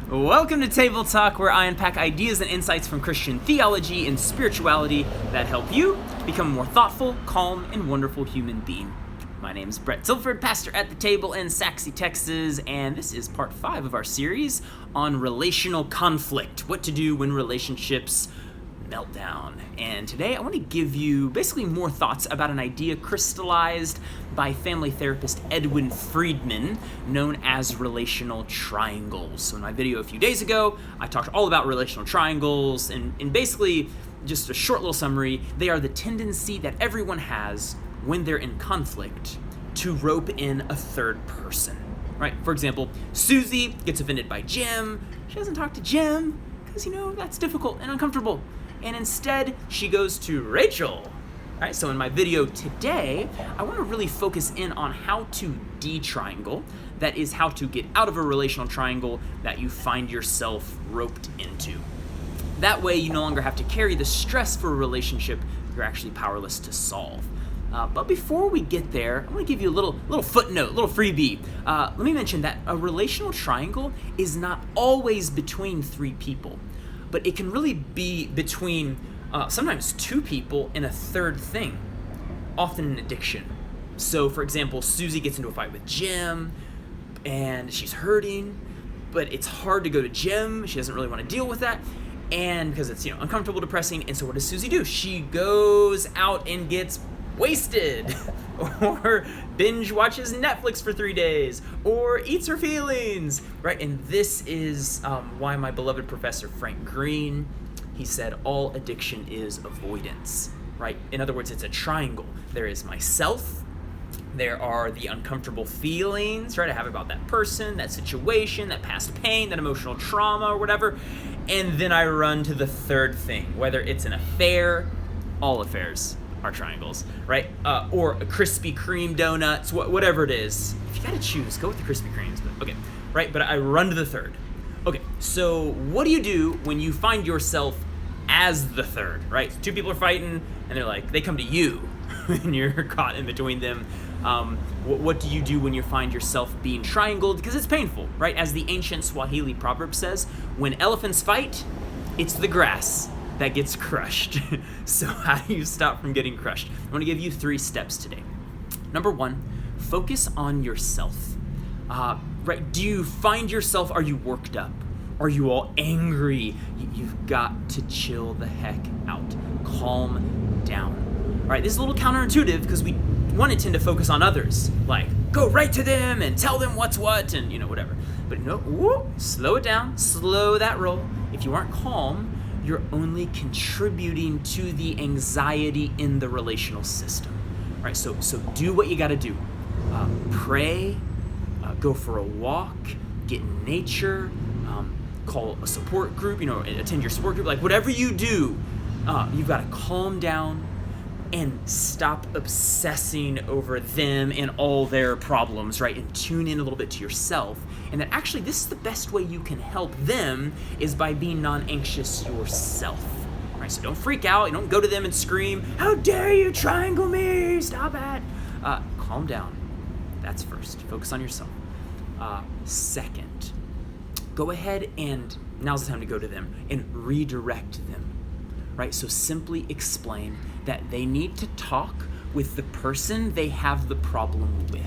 Welcome to Table Talk, where I unpack ideas and insights from Christian theology and spirituality that help you become a more thoughtful, calm, and wonderful human being. My name is Brett Silford, pastor at the table in Saxe, Texas, and this is part 5 of our series on relational conflict, what to do when relationships meltdown. And today I want to give you basically more thoughts about an idea crystallized by family therapist Edwin Friedman, known as relational triangles. So in my video a few days ago, I talked all about relational triangles, and basically, just a short little summary, they are the tendency that everyone has when they're in conflict to rope in a third person, right? For example, Susie gets offended by Jim. She doesn't talk to Jim because, that's difficult and uncomfortable. And instead, she goes to Rachel. All right, so in my video today, I want to really focus in on how to de-triangle. That is, how to get out of a relational triangle that you find yourself roped into. That way, you no longer have to carry the stress for a relationship you're actually powerless to solve. But before we get there, I want to give you a little footnote, a little freebie. Let me mention that a relational triangle is not always between 3 people. But it can really be between sometimes 2 people and a third thing, often an addiction. So, for example, Susie gets into a fight with Jim, and she's hurting, but it's hard to go to Jim. She doesn't really want to deal with that, and because it's uncomfortable, depressing. And so, what does Susie do? She goes out and gets wasted, or binge watches Netflix for 3 days, or eats her feelings, right? And this is why my beloved professor Frank Green, he said all addiction is avoidance, right? In other words, it's a triangle. There is myself, there are the uncomfortable feelings, right, I have about that person, that situation, that past pain, that emotional trauma, or whatever, and then I run to the third thing, whether it's an affair. All affairs are triangles, right? Or a Krispy Kreme donuts, whatever it is. If you gotta choose, go with the Krispy Kremes, but okay, right? But I run to the third. Okay, so what do you do when you find yourself as the third, right? 2 people are fighting, and they come to you, and you're caught in between them. What do you do when you find yourself being triangled? Because it's painful, right? As the ancient Swahili proverb says, when elephants fight, it's the grass that gets crushed. So how do you stop from getting crushed? I want to give you 3 steps today. Number 1, focus on yourself. Right? Do you find yourself, are you worked up? Are you all angry? You've got to chill the heck out. Calm down. All right, this is a little counterintuitive because we want to tend to focus on others. Like, go right to them and tell them what's what and, whatever. But no, slow it down, slow that roll. If you aren't calm, you're only contributing to the anxiety in the relational system. All right, so do what you got to do. Pray, go for a walk, get in nature, call a support group, attend your support group, whatever you do, you've got to calm down and stop obsessing over them and all their problems, right? And tune in a little bit to yourself. And that actually, this is the best way you can help them is by being non-anxious yourself, right? So don't freak out. You don't go to them and scream, "How dare you triangle me? Stop it." Calm down. That's first. Focus on yourself. Second, go ahead and now's the time to go to them and redirect them, right? So simply explain that they need to talk with the person they have the problem with.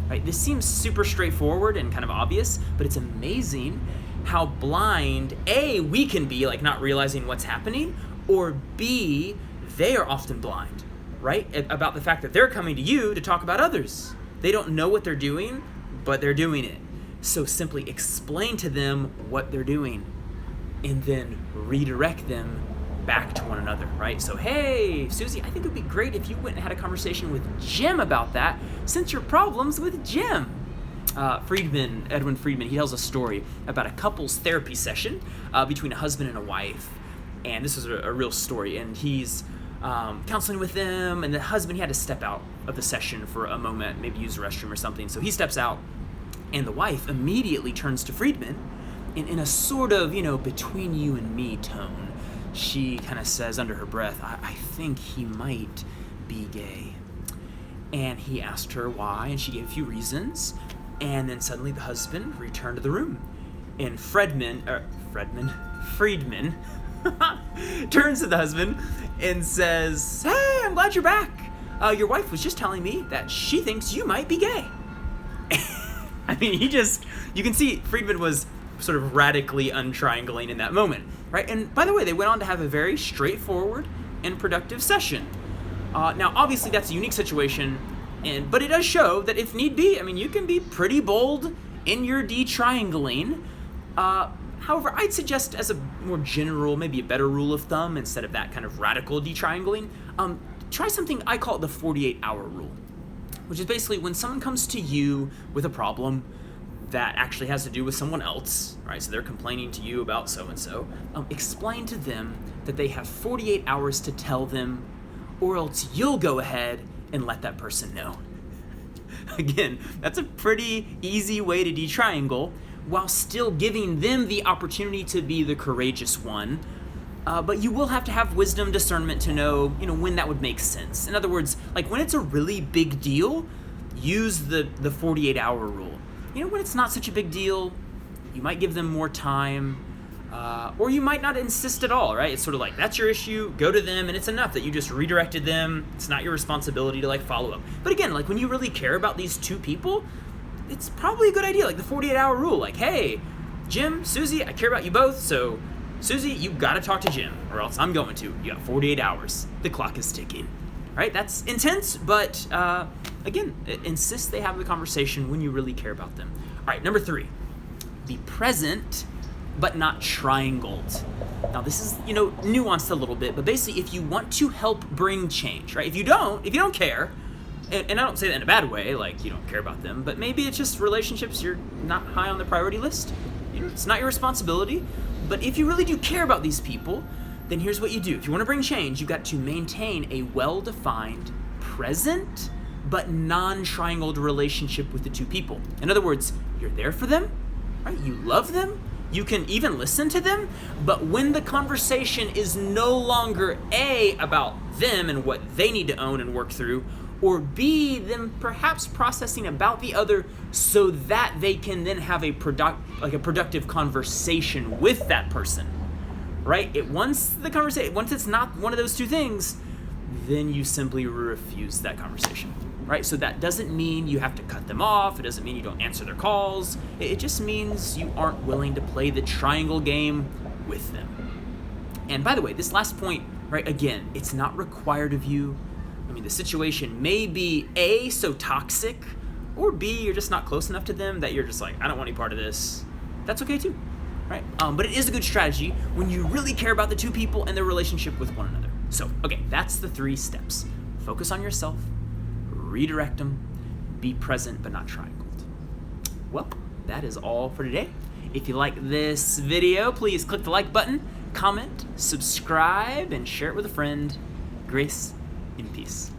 Right? This seems super straightforward and kind of obvious, but it's amazing how blind, A, we can be, not realizing what's happening, or B, they are often blind, right? About the fact that they're coming to you to talk about others. They don't know what they're doing, but they're doing it. So simply explain to them what they're doing and then redirect them back to one another, right? So, hey, Susie, I think it would be great if you went and had a conversation with Jim about that, since your problem's with Jim. Edwin Friedman, he tells a story about a couple's therapy session between a husband and a wife. And this is a real story. And he's counseling with them, and the husband, he had to step out of the session for a moment, maybe use the restroom or something. So he steps out, and the wife immediately turns to Friedman in a sort of, between you and me tone. She kind of says under her breath, I think he might be gay. And he asked her why, and she gave a few reasons. And then suddenly the husband returned to the room. And Friedman turns to the husband and says, "Hey, I'm glad you're back. Your wife was just telling me that she thinks you might be gay." I mean, you can see Friedman was sort of radically untriangling in that moment, right? And by the way, they went on to have a very straightforward and productive session. Now, obviously, that's a unique situation, but it does show that if need be, I mean, you can be pretty bold in your de-triangling. However, I'd suggest as a more general, maybe a better rule of thumb, instead of that kind of radical de-triangling, try something I call the 48-hour rule, which is basically when someone comes to you with a problem that actually has to do with someone else, right? So they're complaining to you about so-and-so, explain to them that they have 48 hours to tell them, or else you'll go ahead and let that person know. Again, that's a pretty easy way to de-triangle while still giving them the opportunity to be the courageous one. But you will have to have wisdom, discernment to know, when that would make sense. In other words, like when it's a really big deal, use the 48-hour rule. When it's not such a big deal, you might give them more time, or you might not insist at all, right? It's sort of like, that's your issue, go to them, and it's enough that you just redirected them. It's not your responsibility to follow up. But again, when you really care about these two people, it's probably a good idea, like the 48-hour rule. Like, hey, Jim, Susie, I care about you both, so Susie, you gotta talk to Jim, or else I'm going to. You got 48 hours. The clock is ticking. Right? That's intense, but again, insist they have the conversation when you really care about them. All right, number 3, be present, but not triangled. Now this is, nuanced a little bit, but basically if you want to help bring change, right? If you don't care, and I don't say that in a bad way, like you don't care about them, but maybe it's just relationships you're not high on the priority list. It's not your responsibility, but if you really do care about these people, then here's what you do. If you want to bring change, you've got to maintain a well-defined, present, but non-triangled relationship with the two people. In other words, you're there for them, right? You love them. You can even listen to them, but when the conversation is no longer A, about them and what they need to own and work through, or B, them perhaps processing about the other so that they can then have a productive conversation with that person, right? Once it's not one of those two things, then you simply refuse that conversation, right? So that doesn't mean you have to cut them off. It doesn't mean you don't answer their calls. It just means you aren't willing to play the triangle game with them. And by the way, this last point, right, again, it's not required of you. I mean, the situation may be A, so toxic, or B, you're just not close enough to them that you're just like, I don't want any part of this. That's okay too, right? But it is a good strategy when you really care about the two people and their relationship with one another. So, okay, that's the 3 steps. Focus on yourself, redirect them, be present but not triangled. Well, that is all for today. If you like this video, please click the like button, comment, subscribe, and share it with a friend. Grace and peace.